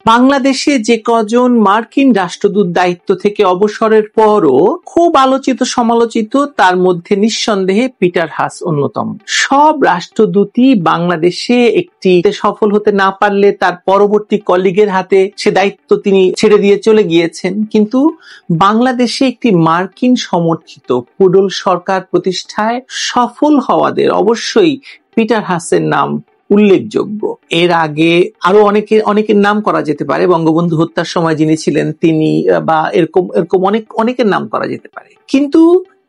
বাংলাদেশে যে কজন মার্কিন রাষ্ট্রদূত দায়িত্ব থেকে অবসরের পরও খুব আলোচিত সমালোচিত, তার মধ্যে নিঃসন্দেহে পিটার হাস অন্যতম। সব রাষ্ট্রদূতই বাংলাদেশে একটি সফল হতে না পারলে তার পরবর্তী কলিগের হাতে সে দায়িত্ব তিনি ছেড়ে দিয়ে চলে গিয়েছেন, কিন্তু বাংলাদেশে একটি মার্কিন সমর্থিত পুডল সরকার প্রতিষ্ঠায় সফল হওয়াদের অবশ্যই পিটার হাসের নাম উল্লেখযোগ্য। এর আগে আরো অনেকের নাম করা যেতে পারে, বঙ্গবন্ধু হত্যার সময় যিনি ছিলেন তিনি, বা এরকম অনেকের নাম করা যেতে পারে, কিন্তু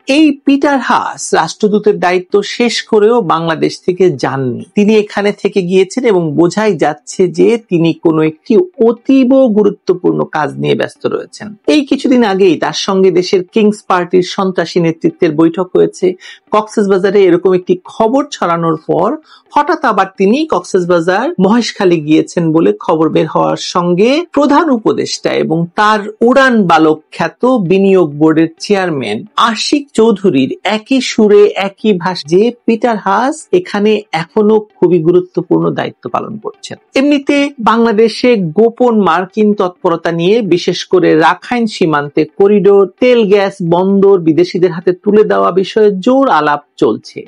এই পিটার হাস রাষ্ট্রদূতের দায়িত্ব শেষ করেও বাংলাদেশ থেকে যাননি। তিনি এখানে থেকে গিয়েছেন এবং বোঝাই যাচ্ছে যে তিনি কোনো একটি অতীব গুরুত্বপূর্ণ কাজ নিয়ে ব্যস্ত রয়েছেন। এই কিছুদিন আগেই তার সঙ্গে দেশের কিংস পার্টির সন্ত্রাসী নেতৃত্বের বৈঠক হয়েছে। কক্সবাজারে এরকম একটি খবর ছড়ানোর পর হঠাৎ আবার তিনি কক্সবাজার মহেশখালী গিয়েছেন বলে খবর বের হওয়ার সঙ্গে প্রধান উপদেষ্টা এবং তার উড়ান বালক খ্যাত বিনিয়োগ বোর্ডের চেয়ারম্যান আশিক চৌধুরীর একই সুরে একই ভাষায় যে পিটার হাস এখানে এখনো খুবই গুরুত্বপূর্ণ দায়িত্ব পালন করছেন। এমনিতে বাংলাদেশে গোপন মার্কিন তৎপরতা নিয়ে, বিশেষ করে রাখাইন সীমান্তে করিডোর, তেল গ্যাস বন্দর বিদেশিদের হাতে তুলে দেওয়া বিষয়ে জোর আলাপ চলছে।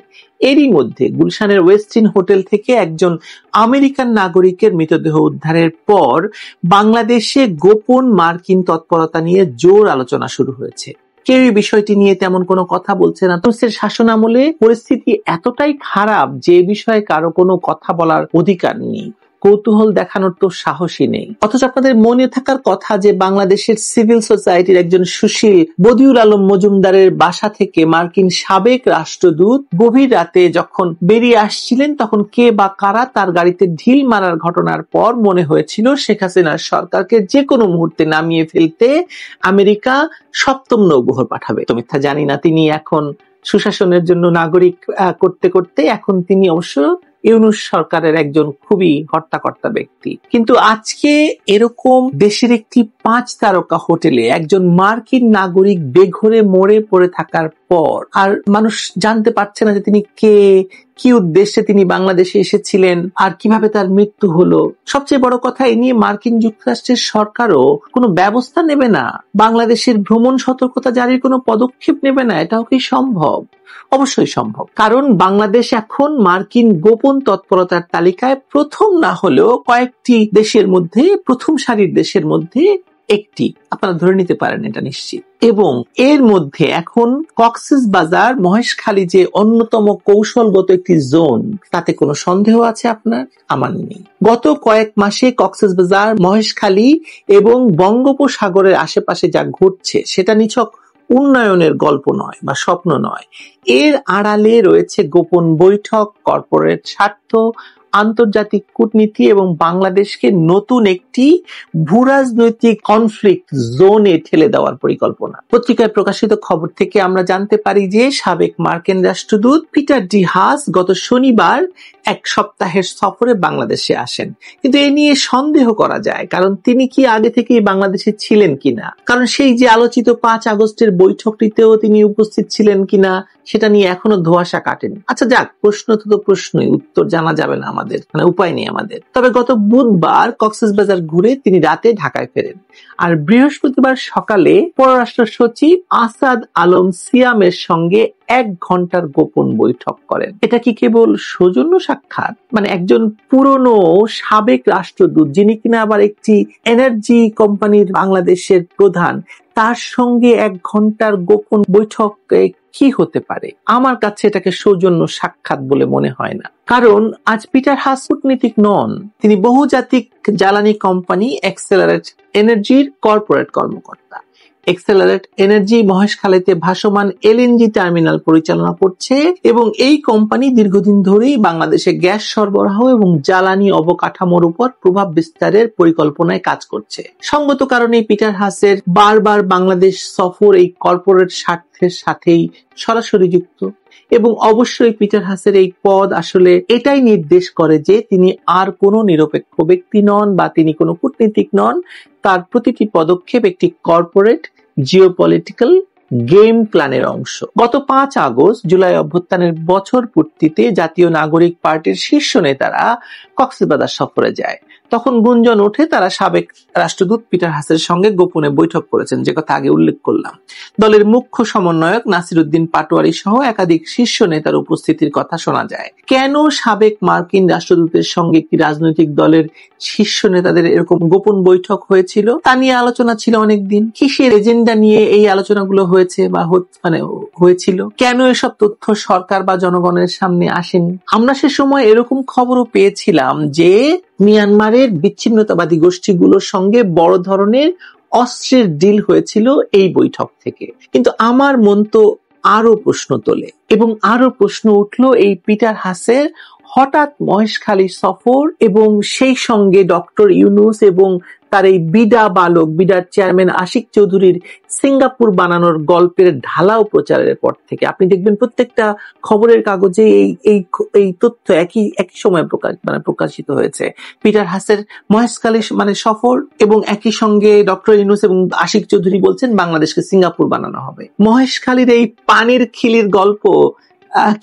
এরই মধ্যে গুলশানের ওয়েস্টিন হোটেল থেকে একজন আমেরিকান নাগরিকের মৃতদেহ উদ্ধারের পর বাংলাদেশে গোপন মার্কিন তৎপরতা নিয়ে জোর আলোচনা শুরু হয়েছে। কেউ এই বিষয়টি নিয়ে তেমন কোনো কথা বলছে না। তুরস্কের শাসনামলে পরিস্থিতি এতটাই খারাপ যে বিষয়ে কারো কোনো কথা বলার অধিকার নেই, কৌতূহল দেখানোর তো সাহসী নেই। অথচ আপনাদের মনে থাকার কথা যে বাংলাদেশের সিভিল সোসাইটির একজন সুশীল বদিউল আলম মজুমদারের বাসা থেকে মার্কিন সাবেক রাষ্ট্রদূত গভীর রাতে যখন বেরিয়ে আসছিলেন, তখন কে বা কারা তার গাড়িতে ঢিল মারার ঘটনার পর মনে হয়েছিল শেখ হাসিনার সরকারকে যে কোনো মুহূর্তে নামিয়ে ফেলতে আমেরিকা সপ্তম নৌবহর পাঠাবে। তো মিথ্যা জানি না, তিনি এখন সুশাসনের জন্য নাগরিক করতে করতে এখন তিনি অবশ্য ইউনূস সরকারের একজন খুবই হর্তাকর্তা ব্যক্তি। কিন্তু আজকে এরকম দেশের একটি 5 তারকা হোটেলে একজন মার্কিন নাগরিক বেঘরে মরে পড়ে থাকার পর আর মানুষ জানতে পারছে না যে তিনি কে, কি উদ্দেশ্যে তিনি বাংলাদেশে এসেছিলেন আর কিভাবে তার মৃত্যু হলো। সবচেয়ে বড় কথা, এ নিয়ে মার্কিন যুক্তরাষ্ট্রের সরকারও কোনো ব্যবস্থা নেবে না, বাংলাদেশের ভ্রমণ সতর্কতা জারির কোনো পদক্ষেপ নেবে না। এটাও কি সম্ভব? অবশ্যই সম্ভব, কারণ বাংলাদেশ এখন মার্কিন গোপন তৎপরতার তালিকায় প্রথম না হলেও কয়েকটি দেশের মধ্যে, প্রথম সারির দেশের মধ্যে একটি, আপনারা ধরে নিতে পারেন এটা নিশ্চিত। এবং এর মধ্যে এখন কক্সবাজার মহেশখালী যে অন্যতম কৌশলগত একটি জোন, তাতে কোনো সন্দেহ আছে আপনার? আমার নেই। গত কয়েক মাসে কক্সবাজার, মহেশখালী এবং বঙ্গোপসাগরের আশেপাশে যা ঘটছে সেটা নিছক উন্নয়নের গল্প নয় বা স্বপ্ন নয়। এর আড়ালে রয়েছে গোপন বৈঠক, কর্পোরেট স্বার্থ, আন্তর্জাতিক কূটনীতি এবং বাংলাদেশকে নতুন একটি ভূরাজনৈতিক কনফ্লিক্ট জোনে ঠেলে দেওয়ার পরিকল্পনা। পত্রিকায় প্রকাশিত খবর থেকে আমরা জানতে পারি যে সাবেক মার্কিন রাষ্ট্রদূত পিটার ডি হাস গত শনিবার এক সপ্তাহের সফরে বাংলাদেশে আসেন, কিন্তু এ নিয়ে সন্দেহ করা যায়, কারণ তিনি কি আগে থেকেই বাংলাদেশে ছিলেন কিনা, কারণ সেই যে আলোচিত 5 আগস্টের বৈঠকটিতেও তিনি উপস্থিত ছিলেন কিনা সেটা নিয়ে এখনো ধোঁয়াশা কাটেনি। আচ্ছা যাক, প্রশ্ন তো প্রশ্নই, উত্তর জানা যাবে না আমাদের, মানে উপায় নেই আমাদের। তবে গত বুধবার কক্সবাজার ঘুরে তিনি রাতে ঢাকায় ফেরেন, আর বৃহস্পতিবার সকালে পররাষ্ট্র সচিব আসাদ আলম সিয়ামের সঙ্গে 1 ঘন্টার গোপন বৈঠক করেন। এটা কি কেবল সৌজন্য সাক্ষাৎ? মানে একজন পুরনো সাবেক রাষ্ট্রদূত, যিনি কিনা আবার একটি এনার্জি কোম্পানির বাংলাদেশের প্রধান, তার সঙ্গে 1 ঘন্টার গোপন বৈঠক কি হতে পারে? আমার কাছে এটাকে সৌজন্য সাক্ষাৎ বলে মনে হয় না, কারণ আজ পিটার হাস কূটনীতিক নন, তিনি বহুজাতিক জ্বালানি কোম্পানি এক্সেলারেট এনার্জির কর্পোরেট কর্মকর্তা। এক্সেলারেট এনার্জি মহেশখালীতে ভাসমান এলএনজি টার্মিনাল পরিচালনা করছে এবং এই কোম্পানি দীর্ঘদিন ধরেই বাংলাদেশে গ্যাস সরবরাহ এবং জ্বালানি অবকাঠামোর উপর প্রভাব বিস্তারের পরিকল্পনায় কাজ করছে। সঙ্গত কারণে পিটার হাসের বারবার বাংলাদেশ সফর এই কর্পোরেট স্বার্থের সাথেই সরাসরি যুক্ত, এবং অবশ্যই পিটার হাসের এই পদ আসলে এটাই নির্দেশ করে যে তিনি আর কোনো নিরপেক্ষ ব্যক্তি নন বা তিনি কোনো কূটনীতিক নন। তার প্রতিটি পদক্ষেপ একটি কর্পোরেট জিওপলিটিক্যাল গেম প্ল্যানের অংশ। গত 5 আগস্ট জুলাই অভ্যুত্থানের বছর পূর্তিতে জাতীয় নাগরিক পার্টির শীর্ষ নেতারা কক্সবাজার সফরে যায়। তখন গুঞ্জন ওঠে তারা সাবেক রাষ্ট্রদূত পিটার হাসের সঙ্গে গোপনে বৈঠক করেছেন, যে কথা আগে উল্লেখ করলাম। দলের মুখ্য সমন্বয়ক নাসিরউদ্দিন পাটোয়ারি সহ একাধিক শীর্ষ নেতার উপস্থিতির কথা শোনা যায়। কেন সাবেক মার্কিন রাষ্ট্রদূতের সঙ্গে একটি রাজনৈতিক দলের শীর্ষ নেতাদের এরকম গোপন বৈঠক হয়েছিল তা নিয়ে আলোচনা ছিল অনেকদিন। কিসের এজেন্ডা নিয়ে এই আলোচনাগুলো হয়েছে বা হয়েছিল, কেন এসব তথ্য সরকার বা জনগণের সামনে আসেনি? আমরা সে সময় এরকম খবরও পেয়েছিলাম যে মিয়ানমারের বিচ্ছিন্নতাবাদী গোষ্ঠীগুলোর সঙ্গে বড় ধরনের অস্ত্রের ডিল হয়েছিল এই বৈঠক থেকে। কিন্তু আমার মন তো আরো প্রশ্ন তোলে, এবং আরো প্রশ্ন উঠলো এই পিটার হাসের হঠাৎ মহেশখালী সফর এবং সেই সঙ্গে ডক্টর ইউনূস এবং তার এই বিডার চেয়ারম্যান আশিক চৌধুরীর সিঙ্গাপুর বানানোর গল্পের ঢালাও প্রচারের পর থেকে। আপনি দেখবেন প্রত্যেকটা খবরের কাগজে এই তথ্য একই সময় প্রকাশিত হয়েছে। পিটার হাসের মহেশখালী সফর এবং একই সঙ্গে ডক্টর ইউনূস এবং আশিক চৌধুরী বলছেন বাংলাদেশকে সিঙ্গাপুর বানানো হবে। মহেশখালীর এই পানির খিলির গল্প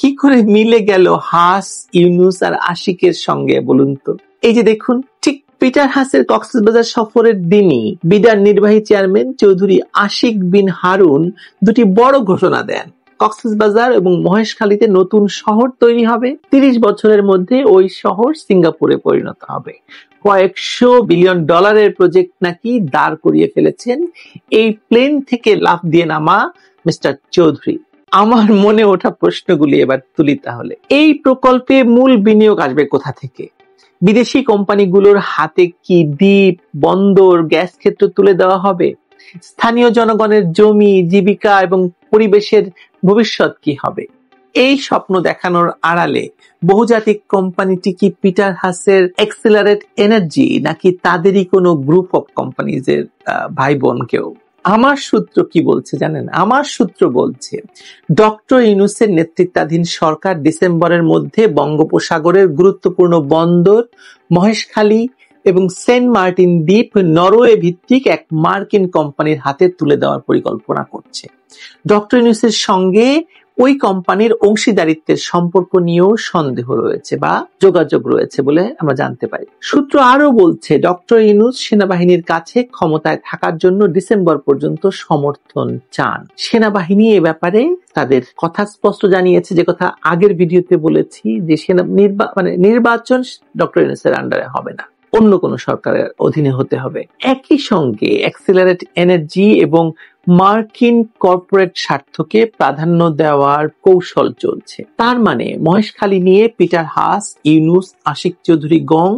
কি করে মিলে গেল হাস, ইউনূস আর আশিকের সঙ্গে বলুন তো? এই যে দেখুন, ঠিক পিটার হাসের কক্সবাজার সফরের দিনই বিডার নির্বাহী চেয়ারম্যান চৌধুরী আশিক বিন হারুন দুটি বড় ঘোষণা দেন। কক্সবাজার এবং মহেশখালীতে নতুন শহর তৈরি হবে, 30 বছরের মধ্যে ওই শহর সিঙ্গাপুরে পরিণত হবে। কয়েকশো বিলিয়ন ডলারের প্রজেক্ট নাকি দাঁড় করিয়ে ফেলেছেন এই প্লেন থেকে লাফ দিয়ে নামা মিস্টার চৌধুরী। আমার মনে ওঠা প্রশ্নগুলি এবার তুলি তাহলে। এই প্রকল্পে মূল বিনিয়োগ আসবে কোথা থেকে? বিদেশি কোম্পানিগুলোর হাতে কি দ্বীপ, বন্দর, গ্যাস ক্ষেত্র তুলে দেওয়া হবে? স্থানীয় জনগণের জমি, জীবিকা এবং পরিবেশের ভবিষ্যৎ কি হবে? এই স্বপ্ন দেখানোর আড়ালে বহুজাতিক কোম্পানিটি কি পিটার হাসের এক্সিলারেট এনার্জি নাকি তাদেরই কোনো গ্রুপ অফ কোম্পানিজের ভাই বোন কেউ? আমার সূত্র কি বলছে জানেন? আমার সূত্র বলছে ডক্টর ইউনূসের নেতৃত্বাধীন সরকার ডিসেম্বরের মধ্যে বঙ্গোপসাগরের গুরুত্বপূর্ণ বন্দর মহেশখালী এবং সেন্ট মার্টিন দ্বীপ নরওয়ে ভিত্তিক এক মার্কিন কোম্পানির হাতে তুলে দেওয়ার পরিকল্পনা করছে। ডক্টর ইউনূসের সঙ্গে ওই কোম্পানির অংশীদারিত্বের সম্পর্ক নিয়েও সন্দেহ রয়েছে বা যোগাযোগ রয়েছে বলে আমরা জানতে পারি। সূত্র আরো বলছে ডক্টর ইউনূস সেনাবাহিনীর কাছে ক্ষমতায় থাকার জন্য ডিসেম্বর পর্যন্ত সমর্থন চান। সেনাবাহিনী এ ব্যাপারে তাদের কথা স্পষ্ট জানিয়েছে, যে কথা আগের ভিডিওতে বলেছি, যে নির্বাচন ডক্টর ইউনূসের আন্ডারে হবে না, অন্য কোনো সরকারের অধীনে হতে হবে। একই সঙ্গে অ্যাক্সিলারেট এনার্জি এবং মার্কিন কর্পোরেট স্বার্থকে প্রাধান্য দেওয়ার কৌশল চলছে। তার মানে মহেশখালী নিয়ে পিটার হাস, ইউনূস, আশিক চৌধুরী গং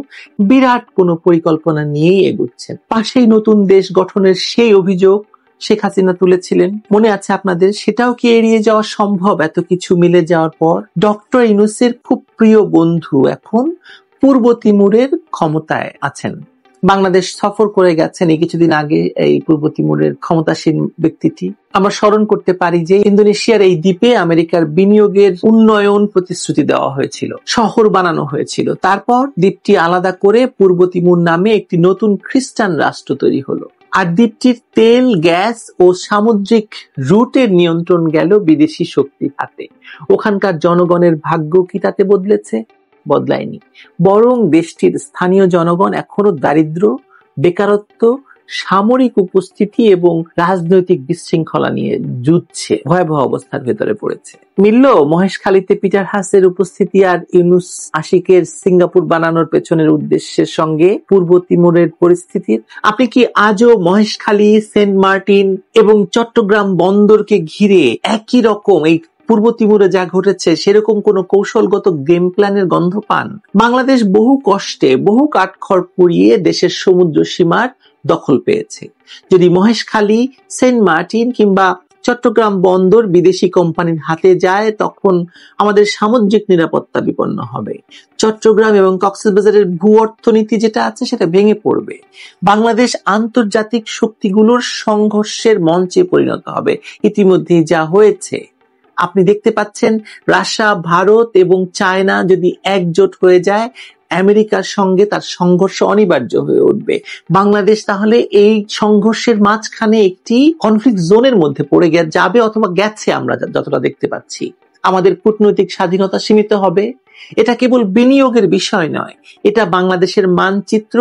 বিরাট কোনো পরিকল্পনা নিয়েই এগুচ্ছেন। পাশেই নতুন দেশ গঠনের সেই অভিযোগ শেখ হাসিনা তুলেছিলেন, মনে আছে আপনাদের? সেটাও কি এড়িয়ে যাওয়া সম্ভব এত কিছু মিলে যাওয়ার পর? ডক্টর ইউনূসের খুব প্রিয় বন্ধু এখন পূর্ব তিমুরের ক্ষমতায় আছেন, বাংলাদেশ সফর করে গেছেন এই কিছুদিন আগে এই পূর্ব তিমুরের ক্ষমতাসীন ব্যক্তিটি। আমরা স্মরণ করতে পারি যে ইন্দোনেশিয়ার এই দ্বীপে আমেরিকার বিনিয়োগের উন্নয়ন প্রতিশ্রুতি দেওয়া হয়েছিল, শহর বানানো হয়েছিল। তারপর দ্বীপটি আলাদা করে পূর্ব তিমুর নামে একটি নতুন খ্রিস্টান রাষ্ট্র তৈরি হলো, আর দ্বীপটির তেল, গ্যাস ও সামুদ্রিক রুটের নিয়ন্ত্রণ গেল বিদেশি শক্তির হাতে। ওখানকার জনগণের ভাগ্য কি তাতে বদলেছে? বদলায়নি, বরং দেশটির স্থানীয় জনগণ এখনো দারিদ্র, বেকারত্ব, সামরিক উপস্থিতি এবং রাজনৈতিক বিশৃঙ্খলা নিয়ে যুদ্ধছে, ভয়াবহ অবস্থার ভেতরে পড়েছে। মিলল মহেশখালীতে পিটার হাসের উপস্থিতি আর ইউনূস আশিকের সিঙ্গাপুর বানানোর পেছনের উদ্দেশ্যের সঙ্গে পূর্ব তিমুরের পরিস্থিতির? আপনি কি আজও মহেশখালী, সেন্ট মার্টিন এবং চট্টগ্রাম বন্দরকে ঘিরে একই রকম এই পূর্ব তিমুরে যা ঘটেছে সেরকম কোনো কৌশলগত গেম প্ল্যানের গন্ধ পান? বাংলাদেশ বহু কষ্টে, বহু কাঠখড় পুড়িয়ে দেশের সমুদ্র সীমার দখল পেয়েছে। যদি মহেশখালী, সেন্ট মার্টিন কিংবা চট্টগ্রাম বন্দর বিদেশি কোম্পানির হাতে যায়, তখন আমাদের সামুদ্রিক নিরাপত্তা বিপন্ন হবে। চট্টগ্রাম এবং কক্সবাজারের ভূ অর্থনীতি যেটা আছে সেটা ভেঙে পড়বে। বাংলাদেশ আন্তর্জাতিক শক্তিগুলোর সংঘর্ষের মঞ্চে পরিণত হবে। ইতিমধ্যেই যা হয়েছে আপনি দেখতে পাচ্ছেন, রাশিয়া, ভারত এবং চায়না যদি একজোট হয়ে যায়, আমেরিকার সঙ্গে তার সংঘর্ষ অনিবার্য হয়ে উঠবে। বাংলাদেশ তাহলে এই সংঘর্ষের মাঝখানে একটি কনফ্লিক্ট জোনের মধ্যে পড়ে যাবে অথবা গেছে, আমরা যতটা দেখতে পাচ্ছি। আমাদের কূটনৈতিক স্বাধীনতা সীমিত হবে। এটা কেবল বিনিয়োগের বিষয় নয়, এটা বাংলাদেশের মানচিত্র,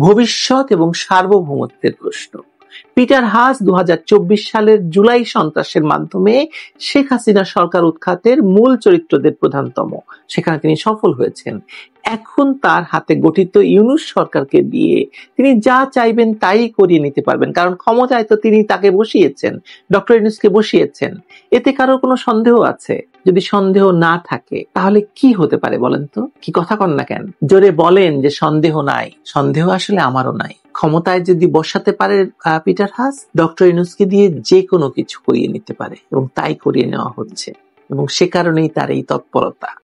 ভবিষ্যৎ এবং সার্বভৌমত্বের প্রশ্ন। পিটার হাস 2024 সালের জুলাই সন্ত্রাসের মাধ্যমে শেখ হাসিনা সরকার উৎখাতের মূল চরিত্রদের প্রধানতম, সেখানে তিনি সফল হয়েছেন। এখন তার হাতে গঠিত ইউনূস সরকারকে দিয়ে তিনি যা চাইবেন তাই করিয়ে নিতে পারবেন, কারণ ক্ষমতায় তো তিনি তাকে বসিয়েছেন, ডক্টর ইউনূসকে বসিয়েছেন। এতে কারোর কোনো সন্দেহ আছে? যদি সন্দেহ না থাকে তাহলে কি হতে পারে বলেন তো? কি কথা কন না কেন? জোরে বলেন যে সন্দেহ নাই। সন্দেহ আসলে আমারও নাই। ক্ষমতায় যদি বসাতে পারে পিটার হাস, ডক্টর ইউনূসকে দিয়ে যে কোনো কিছু করিয়ে নিতে পারে, এবং তাই করিয়ে নেওয়া হচ্ছে, এবং সে কারণেই তার এই তৎপরতা।